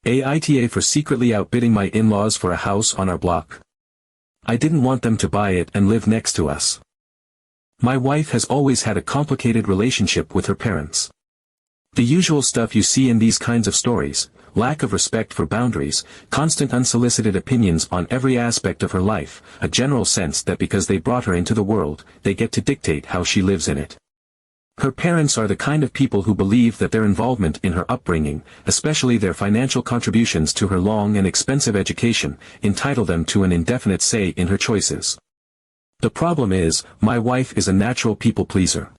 AITA for secretly outbidding my in-laws for a house on our block. I didn't want them to buy it and live next to us. My wife has always had a complicated relationship with her parents. The usual stuff you see in these kinds of stories: lack of respect for boundaries, constant unsolicited opinions on every aspect of her life, a general sense that because they brought her into the world, they get to dictate how she lives in it. Her parents are the kind of people who believe that their involvement in her upbringing, especially their financial contributions to her long and expensive education, entitle them to an indefinite say in her choices. The problem is, my wife is a natural people pleaser.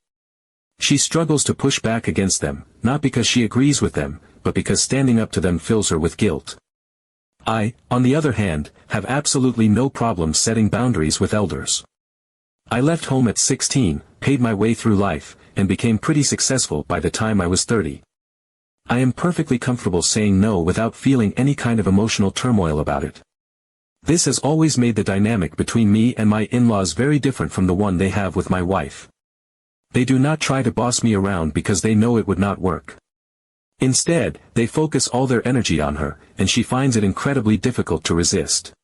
She struggles to push back against them, not because she agrees with them, but because standing up to them fills her with guilt. I, on the other hand, have absolutely no problem setting boundaries with elders. I left home at 16, paid my way through life, and became pretty successful by the time I was 30. I am perfectly comfortable saying no without feeling any kind of emotional turmoil about it. This has always made the dynamic between me and my in-laws very different from the one they have with my wife. They do not try to boss me around because they know it would not work. Instead, they focus all their energy on her, and she finds it incredibly difficult to resist.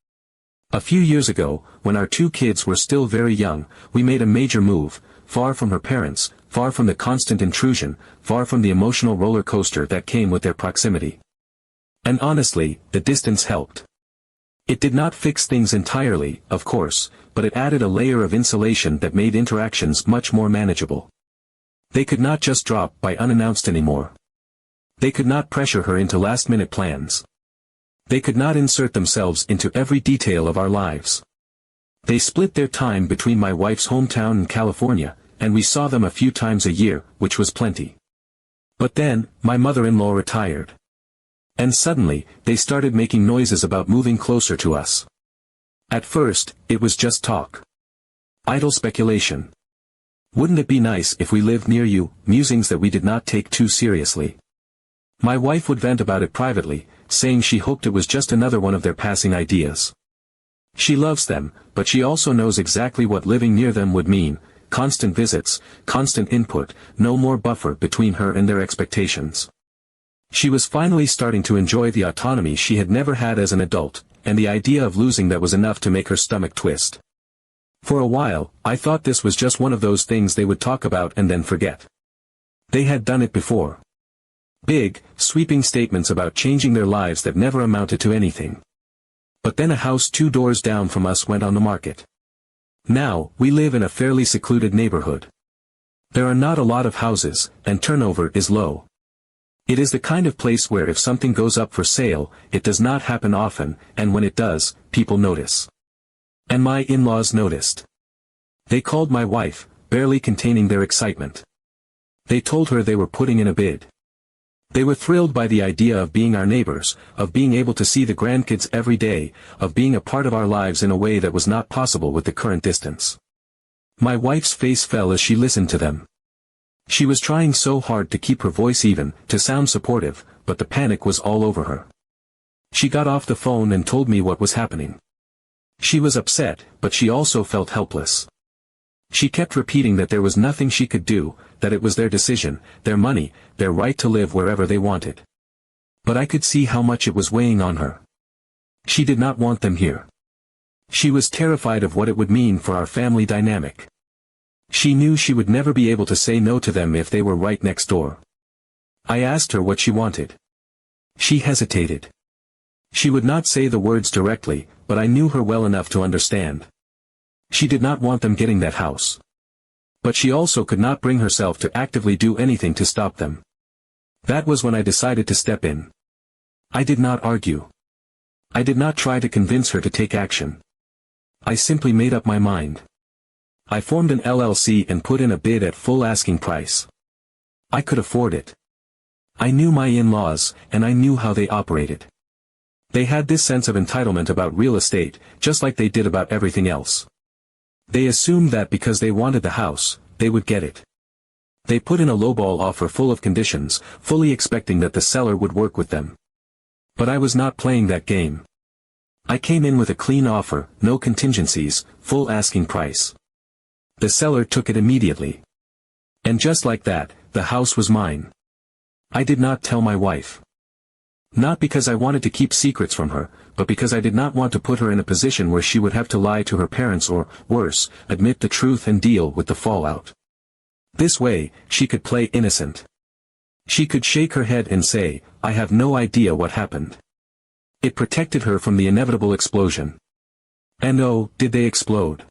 A few years ago, when our 2 kids were still very young, we made a major move, far from her parents, far from the constant intrusion, far from the emotional roller coaster that came with their proximity. And honestly, the distance helped. It did not fix things entirely, of course, but it added a layer of insulation that made interactions much more manageable. They could not just drop by unannounced anymore. They could not pressure her into last-minute plans. They could not insert themselves into every detail of our lives. They split their time between my wife's hometown in California, and we saw them a few times a year, which was plenty. But then, my mother-in-law retired. And suddenly, they started making noises about moving closer to us. At first, it was just talk. Idle speculation. Wouldn't it be nice if we lived near you? Musings that we did not take too seriously. My wife would vent about it privately, saying she hoped it was just another one of their passing ideas. She loves them, but she also knows exactly what living near them would mean: constant visits, constant input, no more buffer between her and their expectations. She was finally starting to enjoy the autonomy she had never had as an adult, and the idea of losing that was enough to make her stomach twist. For a while, I thought this was just one of those things they would talk about and then forget. They had done it before. Big, sweeping statements about changing their lives that never amounted to anything. But then a house 2 doors down from us went on the market. Now, we live in a fairly secluded neighborhood. There are not a lot of houses, and turnover is low. It is the kind of place where if something goes up for sale, it does not happen often, and when it does, people notice. And my in-laws noticed. They called my wife, barely containing their excitement. They told her they were putting in a bid. They were thrilled by the idea of being our neighbors, of being able to see the grandkids every day, of being a part of our lives in a way that was not possible with the current distance. My wife's face fell as she listened to them. She was trying so hard to keep her voice even, to sound supportive, but the panic was all over her. She got off the phone and told me what was happening. She was upset, but she also felt helpless. She kept repeating that there was nothing she could do, that it was their decision, their money, their right to live wherever they wanted. But I could see how much it was weighing on her. She did not want them here. She was terrified of what it would mean for our family dynamic. She knew she would never be able to say no to them if they were right next door. I asked her what she wanted. She hesitated. She would not say the words directly, but I knew her well enough to understand. She did not want them getting that house. But she also could not bring herself to actively do anything to stop them. That was when I decided to step in. I did not argue. I did not try to convince her to take action. I simply made up my mind. I formed an LLC and put in a bid at full asking price. I could afford it. I knew my in-laws, and I knew how they operated. They had this sense of entitlement about real estate, just like they did about everything else. They assumed that because they wanted the house, they would get it. They put in a lowball offer full of conditions, fully expecting that the seller would work with them. But I was not playing that game. I came in with a clean offer, no contingencies, full asking price. The seller took it immediately. And just like that, the house was mine. I did not tell my wife. Not because I wanted to keep secrets from her, but because I did not want to put her in a position where she would have to lie to her parents or, worse, admit the truth and deal with the fallout. This way, she could play innocent. She could shake her head and say, "I have no idea what happened." It protected her from the inevitable explosion. And oh, did they explode.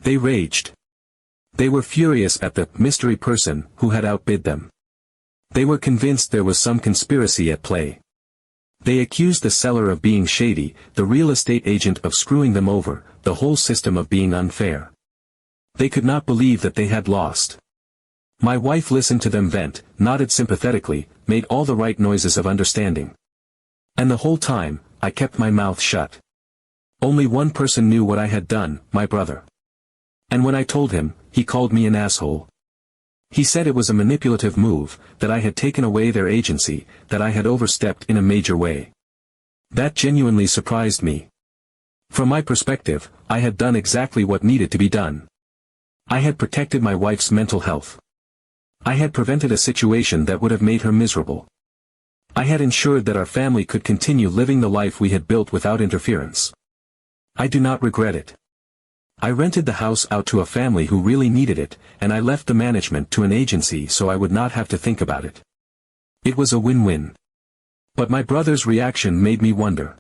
They raged. They were furious at the mystery person who had outbid them. They were convinced there was some conspiracy at play. They accused the seller of being shady, the real estate agent of screwing them over, the whole system of being unfair. They could not believe that they had lost. My wife listened to them vent, nodded sympathetically, made all the right noises of understanding. And the whole time, I kept my mouth shut. Only one person knew what I had done, my brother. And when I told him, he called me an asshole. He said it was a manipulative move, that I had taken away their agency, that I had overstepped in a major way. That genuinely surprised me. From my perspective, I had done exactly what needed to be done. I had protected my wife's mental health. I had prevented a situation that would have made her miserable. I had ensured that our family could continue living the life we had built without interference. I do not regret it. I rented the house out to a family who really needed it, and I left the management to an agency so I would not have to think about it. It was a win-win. But my brother's reaction made me wonder.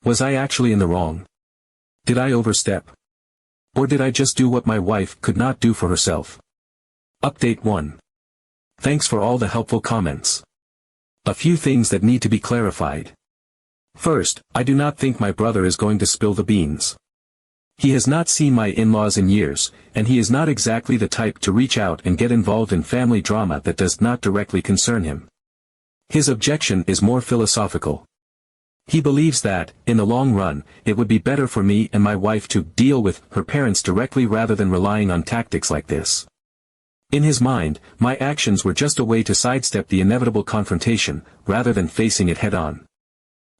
Was I actually in the wrong? Did I overstep? Or did I just do what my wife could not do for herself? Update 1. Thanks for all the helpful comments. A few things that need to be clarified. First, I do not think my brother is going to spill the beans. He has not seen my in-laws in years, and he is not exactly the type to reach out and get involved in family drama that does not directly concern him. His objection is more philosophical. He believes that, in the long run, it would be better for me and my wife to deal with her parents directly rather than relying on tactics like this. In his mind, my actions were just a way to sidestep the inevitable confrontation, rather than facing it head-on.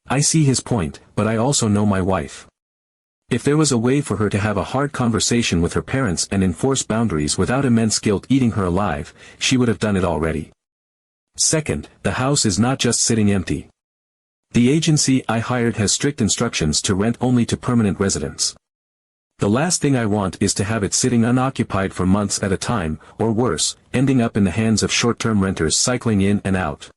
I see his point, but I also know my wife. If there was a way for her to have a hard conversation with her parents and enforce boundaries without immense guilt eating her alive, she would have done it already. Second, the house is not just sitting empty. The agency I hired has strict instructions to rent only to permanent residents. The last thing I want is to have it sitting unoccupied for months at a time, or worse, ending up in the hands of short-term renters cycling in and out.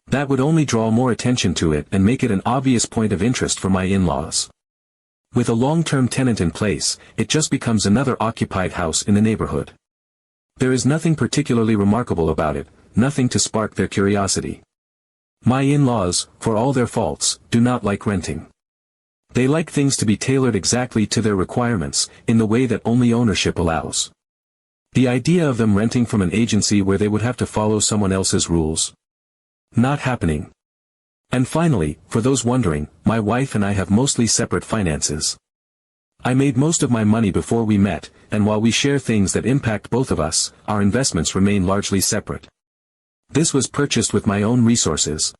That would only draw more attention to it and make it an obvious point of interest for my in-laws. With a long-term tenant in place, it just becomes another occupied house in the neighborhood. There is nothing particularly remarkable about it, nothing to spark their curiosity. My in-laws, for all their faults, do not like renting. They like things to be tailored exactly to their requirements, in the way that only ownership allows. The idea of them renting from an agency where they would have to follow someone else's rules. Not happening. And finally, for those wondering, my wife and I have mostly separate finances. I made most of my money before we met, and while we share things that impact both of us, our investments remain largely separate. This was purchased with my own resources.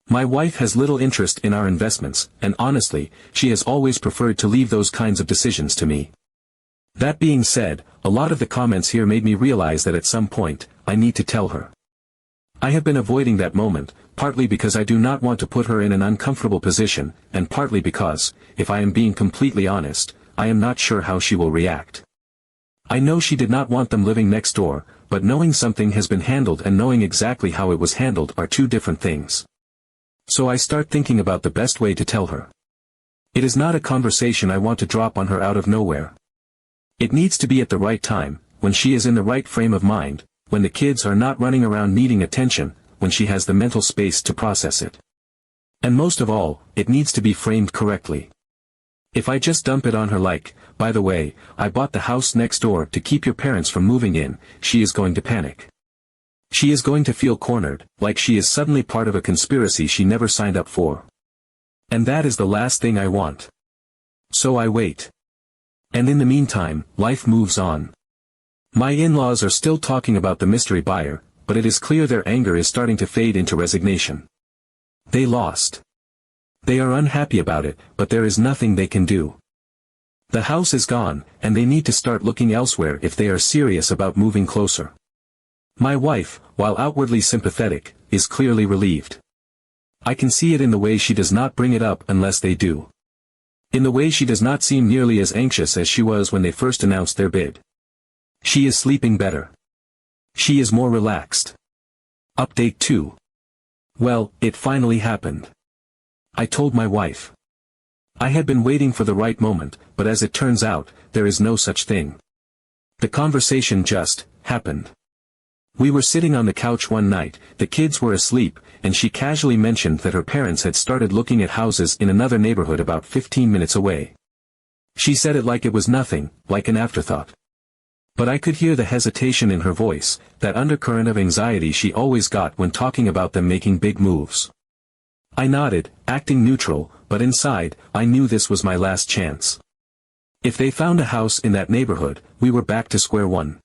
My wife has little interest in our investments, and honestly, she has always preferred to leave those kinds of decisions to me. That being said, a lot of the comments here made me realize that at some point, I need to tell her. I have been avoiding that moment, partly because I do not want to put her in an uncomfortable position, and partly because, if I am being completely honest, I am not sure how she will react. I know she did not want them living next door, but knowing something has been handled and knowing exactly how it was handled are two different things. So I start thinking about the best way to tell her. It is not a conversation I want to drop on her out of nowhere. It needs to be at the right time, when she is in the right frame of mind, when the kids are not running around needing attention, when she has the mental space to process it. And most of all, it needs to be framed correctly. If I just dump it on her like, "By the way, I bought the house next door to keep your parents from moving in," she is going to panic. She is going to feel cornered, like she is suddenly part of a conspiracy she never signed up for. And that is the last thing I want. So I wait. And in the meantime, life moves on. My in-laws are still talking about the mystery buyer, but it is clear their anger is starting to fade into resignation. They lost. They are unhappy about it, but there is nothing they can do. The house is gone, and they need to start looking elsewhere if they are serious about moving closer. My wife, while outwardly sympathetic, is clearly relieved. I can see it in the way she does not bring it up unless they do. In the way she does not seem nearly as anxious as she was when they first announced their bid. She is sleeping better. She is more relaxed. Update 2. Well, it finally happened. I told my wife. I had been waiting for the right moment, but as it turns out, there is no such thing. The conversation just happened. We were sitting on the couch one night, the kids were asleep, and she casually mentioned that her parents had started looking at houses in another neighborhood about 15 minutes away. She said it like it was nothing, like an afterthought. But I could hear the hesitation in her voice, that undercurrent of anxiety she always got when talking about them making big moves. I nodded, acting neutral, but inside, I knew this was my last chance. If they found a house in that neighborhood, we were back to square one.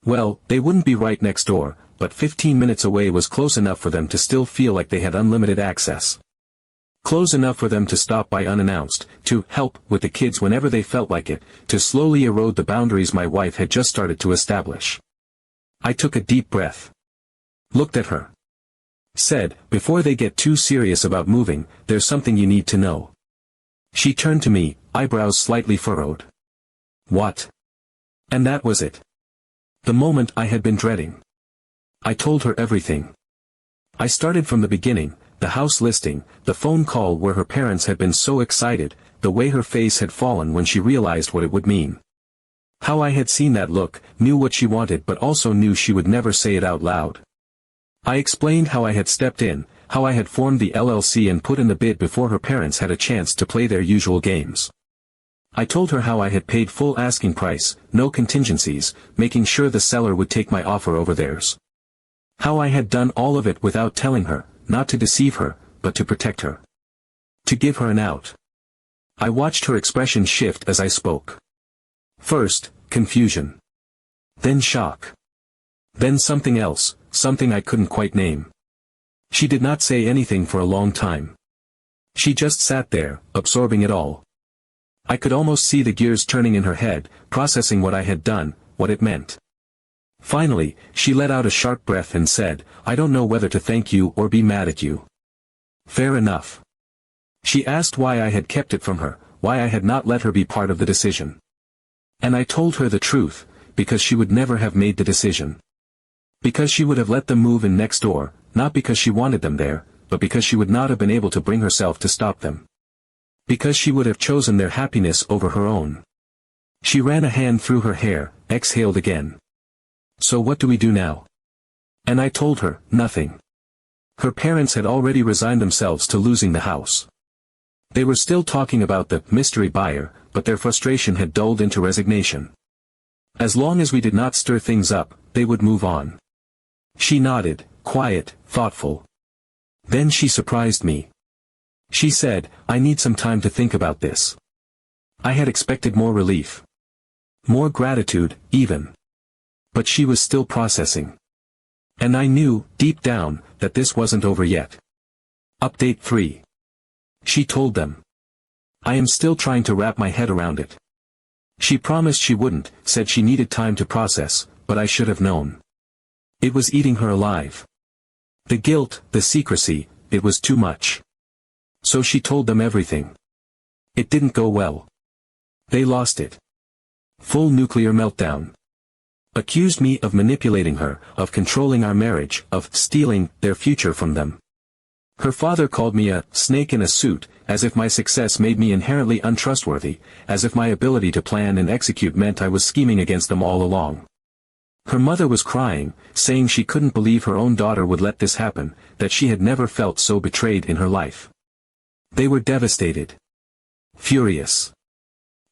Well, they wouldn't be right next door, but 15 minutes away was close enough for them to still feel like they had unlimited access. Close enough for them to stop by unannounced, to help with the kids whenever they felt like it, to slowly erode the boundaries my wife had just started to establish. I took a deep breath. Looked at her. Said, before they get too serious about moving, there's something you need to know. She turned to me, eyebrows slightly furrowed. What? And that was it. The moment I had been dreading. I told her everything. I started from the beginning, the house listing, the phone call where her parents had been so excited, the way her face had fallen when she realized what it would mean. How I had seen that look, knew what she wanted but also knew she would never say it out loud. I explained how I had stepped in, how I had formed the LLC and put in the bid before her parents had a chance to play their usual games. I told her how I had paid full asking price, no contingencies, making sure the seller would take my offer over theirs. How I had done all of it without telling her, not to deceive her, but to protect her. To give her an out. I watched her expression shift as I spoke. First, confusion. Then shock. Then something else, something I couldn't quite name. She did not say anything for a long time. She just sat there, absorbing it all. I could almost see the gears turning in her head, processing what I had done, what it meant. Finally, she let out a sharp breath and said, I don't know whether to thank you or be mad at you. Fair enough. She asked why I had kept it from her, why I had not let her be part of the decision. And I told her the truth, because she would never have made the decision. Because she would have let them move in next door, not because she wanted them there, but because she would not have been able to bring herself to stop them. Because she would have chosen their happiness over her own. She ran a hand through her hair, exhaled again. So what do we do now? And I told her, nothing. Her parents had already resigned themselves to losing the house. They were still talking about the mystery buyer, but their frustration had dulled into resignation. As long as we did not stir things up, they would move on. She nodded, quiet, thoughtful. Then she surprised me. She said, I need some time to think about this. I had expected more relief. More gratitude, even. But she was still processing. And I knew, deep down, that this wasn't over yet. Update 3. She told them. I am still trying to wrap my head around it. She promised she wouldn't, said she needed time to process, but I should have known. It was eating her alive. The guilt, the secrecy, it was too much. So she told them everything. It didn't go well. They lost it. Full nuclear meltdown. Accused me of manipulating her, of controlling our marriage, of stealing their future from them. Her father called me a snake in a suit, as if my success made me inherently untrustworthy, as if my ability to plan and execute meant I was scheming against them all along. Her mother was crying, saying she couldn't believe her own daughter would let this happen, that she had never felt so betrayed in her life. They were devastated. Furious.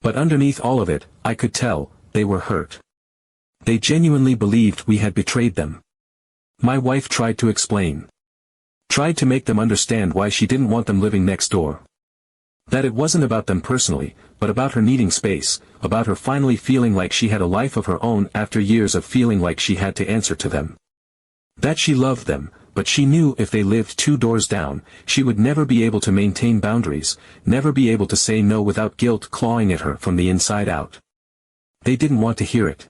But underneath all of it, I could tell, they were hurt. They genuinely believed we had betrayed them. My wife tried to explain. Tried to make them understand why she didn't want them living next door. That it wasn't about them personally, but about her needing space, about her finally feeling like she had a life of her own after years of feeling like she had to answer to them. That she loved them, but she knew if they lived 2 doors down, she would never be able to maintain boundaries, never be able to say no without guilt clawing at her from the inside out. They didn't want to hear it.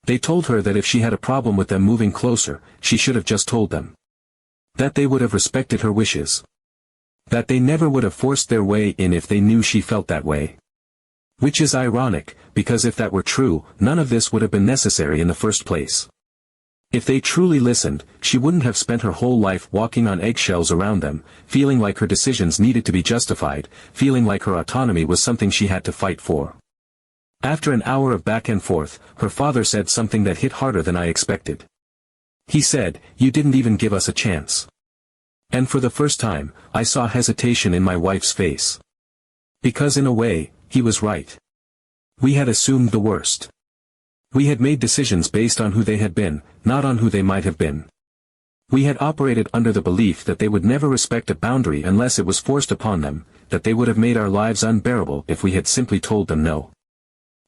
They told her that if she had a problem with them moving closer, she should have just told them. That they would have respected her wishes. That they never would have forced their way in if they knew she felt that way. Which is ironic, because if that were true, none of this would have been necessary in the first place. If they truly listened, she wouldn't have spent her whole life walking on eggshells around them, feeling like her decisions needed to be justified, feeling like her autonomy was something she had to fight for. After an hour of back and forth, her father said something that hit harder than I expected. He said, "You didn't even give us a chance." And for the first time, I saw hesitation in my wife's face. Because in a way, he was right. We had assumed the worst. We had made decisions based on who they had been, not on who they might have been. We had operated under the belief that they would never respect a boundary unless it was forced upon them, that they would have made our lives unbearable if we had simply told them no.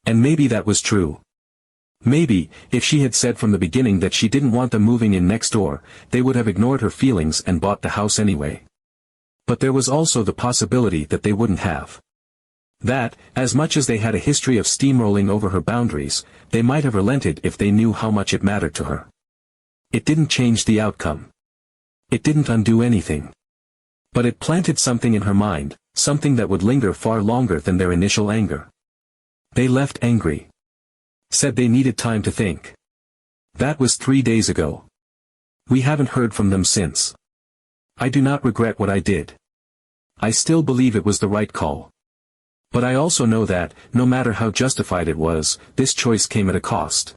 And maybe that was true. Maybe, if she had said from the beginning that she didn't want them moving in next door, they would have ignored her feelings and bought the house anyway. But there was also the possibility that they wouldn't have. That, as much as they had a history of steamrolling over her boundaries, they might have relented if they knew how much it mattered to her. It didn't change the outcome. It didn't undo anything. But it planted something in her mind, something that would linger far longer than their initial anger. They left angry. Said they needed time to think. That was 3 days ago. We haven't heard from them since. I do not regret what I did. I still believe it was the right call. But I also know that, no matter how justified it was, this choice came at a cost.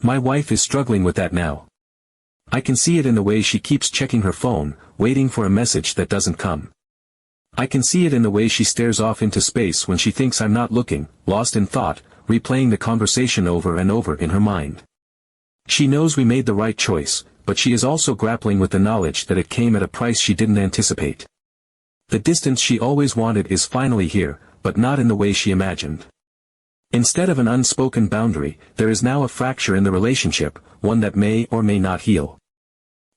My wife is struggling with that now. I can see it in the way she keeps checking her phone, waiting for a message that doesn't come. I can see it in the way she stares off into space when she thinks I'm not looking, lost in thought, replaying the conversation over and over in her mind. She knows we made the right choice, but she is also grappling with the knowledge that it came at a price she didn't anticipate. The distance she always wanted is finally here, but not in the way she imagined. Instead of an unspoken boundary, there is now a fracture in the relationship, one that may or may not heal.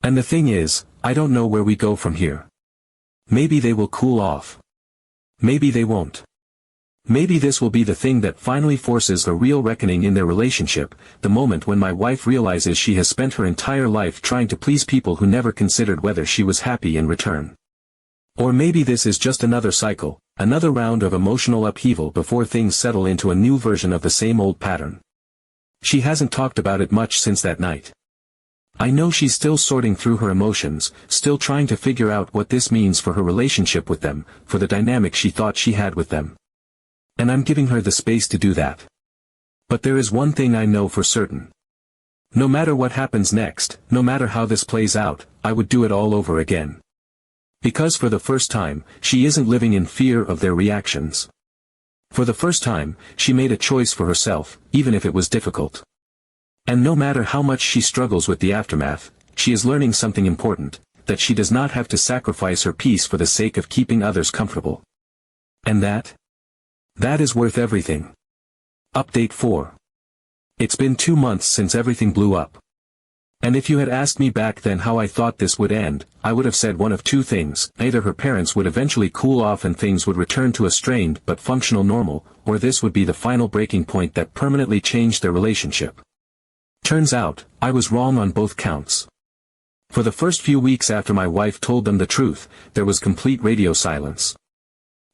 And the thing is, I don't know where we go from here. Maybe they will cool off. Maybe they won't. Maybe this will be the thing that finally forces a real reckoning in their relationship, the moment when my wife realizes she has spent her entire life trying to please people who never considered whether she was happy in return. Or maybe this is just another cycle, another round of emotional upheaval before things settle into a new version of the same old pattern. She hasn't talked about it much since that night. I know she's still sorting through her emotions, still trying to figure out what this means for her relationship with them, for the dynamic she thought she had with them. And I'm giving her the space to do that. But there is one thing I know for certain. No matter what happens next, no matter how this plays out, I would do it all over again. Because for the first time, she isn't living in fear of their reactions. For the first time, she made a choice for herself, even if it was difficult. And no matter how much she struggles with the aftermath, she is learning something important, that she does not have to sacrifice her peace for the sake of keeping others comfortable. And that is worth everything. Update 4. It's been 2 months since everything blew up. And if you had asked me back then how I thought this would end, I would have said one of two things: either her parents would eventually cool off and things would return to a strained but functional normal, or this would be the final breaking point that permanently changed their relationship. Turns out, I was wrong on both counts. For the first few weeks after my wife told them the truth, there was complete radio silence.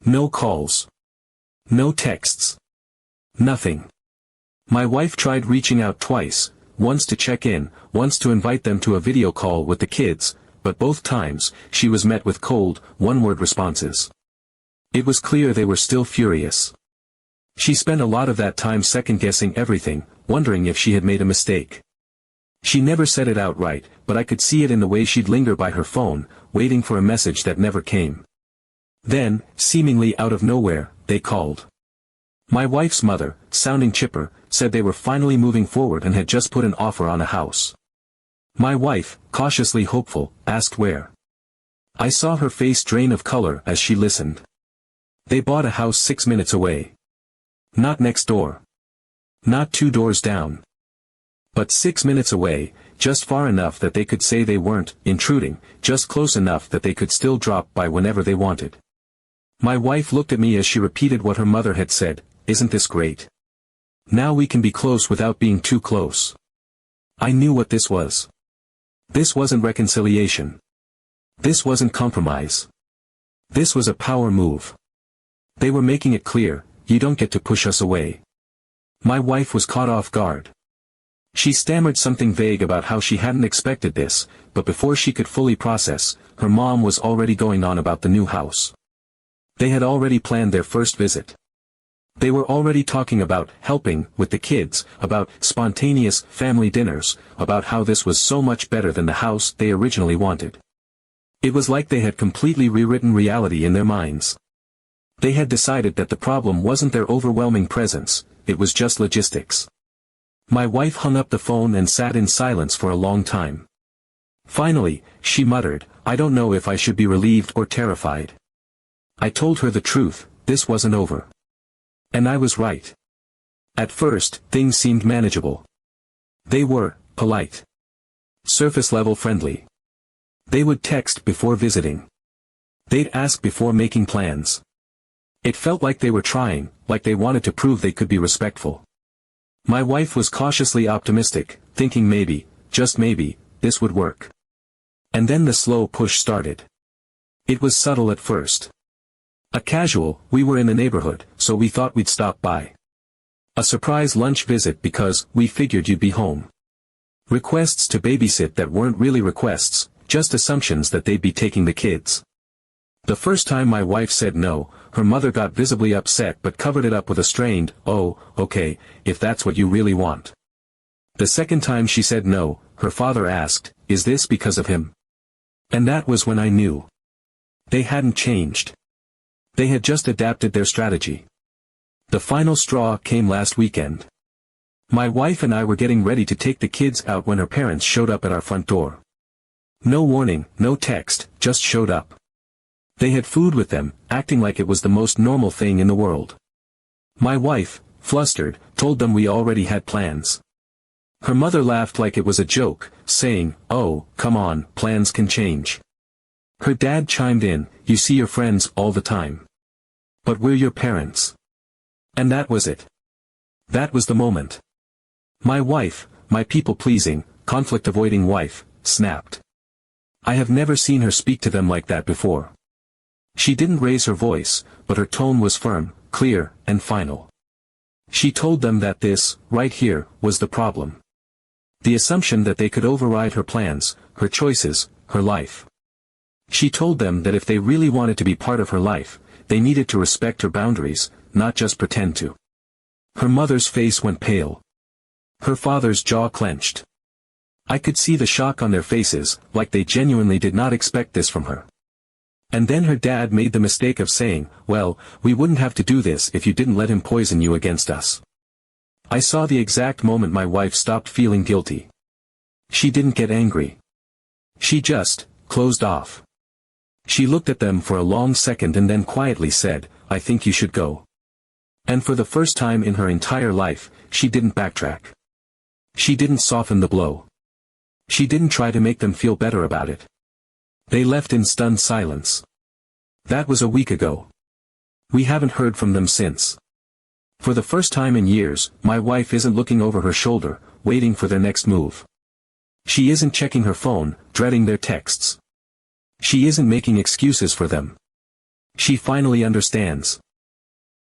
No calls. No texts. Nothing. My wife tried reaching out twice, once to check in, once to invite them to a video call with the kids, but both times, she was met with cold, one-word responses. It was clear they were still furious. She spent a lot of that time second-guessing everything, wondering if she had made a mistake. She never said it outright, but I could see it in the way she'd linger by her phone, waiting for a message that never came. Then, seemingly out of nowhere, they called. My wife's mother, sounding chipper, said they were finally moving forward and had just put an offer on a house. My wife, cautiously hopeful, asked where. I saw her face drain of color as she listened. They bought a house 6 minutes away. Not next door. Not 2 doors down. But 6 minutes away, just far enough that they could say they weren't intruding, just close enough that they could still drop by whenever they wanted. My wife looked at me as she repeated what her mother had said: "Isn't this great? Now we can be close without being too close." I knew what this was. This wasn't reconciliation. This wasn't compromise. This was a power move. They were making it clear, you don't get to push us away. My wife was caught off guard. She stammered something vague about how she hadn't expected this, but before she could fully process, her mom was already going on about the new house. They had already planned their first visit. They were already talking about helping with the kids, about spontaneous family dinners, about how this was so much better than the house they originally wanted. It was like they had completely rewritten reality in their minds. They had decided that the problem wasn't their overwhelming presence, it was just logistics. My wife hung up the phone and sat in silence for a long time. Finally, she muttered, I don't know if I should be relieved or terrified. I told her the truth, this wasn't over. And I was right. At first, things seemed manageable. They were polite. Surface-level friendly. They would text before visiting. They'd ask before making plans. It felt like they were trying, like they wanted to prove they could be respectful. My wife was cautiously optimistic, thinking maybe, just maybe, this would work. And then the slow push started. It was subtle at first. A casual, we were in the neighborhood, so we thought we'd stop by. A surprise lunch visit because we figured you'd be home. Requests to babysit that weren't really requests, just assumptions that they'd be taking the kids. The first time my wife said no, her mother got visibly upset but covered it up with a strained, oh, okay, if that's what you really want. The second time she said no, her father asked, is this because of him? And that was when I knew. They hadn't changed. They had just adapted their strategy. The final straw came last weekend. My wife and I were getting ready to take the kids out when her parents showed up at our front door. No warning, no text, just showed up. They had food with them, acting like it was the most normal thing in the world. My wife, flustered, told them we already had plans. Her mother laughed like it was a joke, saying, oh, come on, plans can change. Her dad chimed in, you see your friends all the time. But we're your parents. And that was it. That was the moment. My wife, my people-pleasing, conflict-avoiding wife, snapped. I have never seen her speak to them like that before. She didn't raise her voice, but her tone was firm, clear, and final. She told them that this, right here, was the problem. The assumption that they could override her plans, her choices, her life. She told them that if they really wanted to be part of her life, they needed to respect her boundaries, not just pretend to. Her mother's face went pale. Her father's jaw clenched. I could see the shock on their faces, like they genuinely did not expect this from her. And then her dad made the mistake of saying, well, we wouldn't have to do this if you didn't let him poison you against us. I saw the exact moment my wife stopped feeling guilty. She didn't get angry. She just closed off. She looked at them for a long second and then quietly said, I think you should go. And for the first time in her entire life, she didn't backtrack. She didn't soften the blow. She didn't try to make them feel better about it. They left in stunned silence. That was a week ago. We haven't heard from them since. For the first time in years, my wife isn't looking over her shoulder, waiting for their next move. She isn't checking her phone, dreading their texts. She isn't making excuses for them. She finally understands.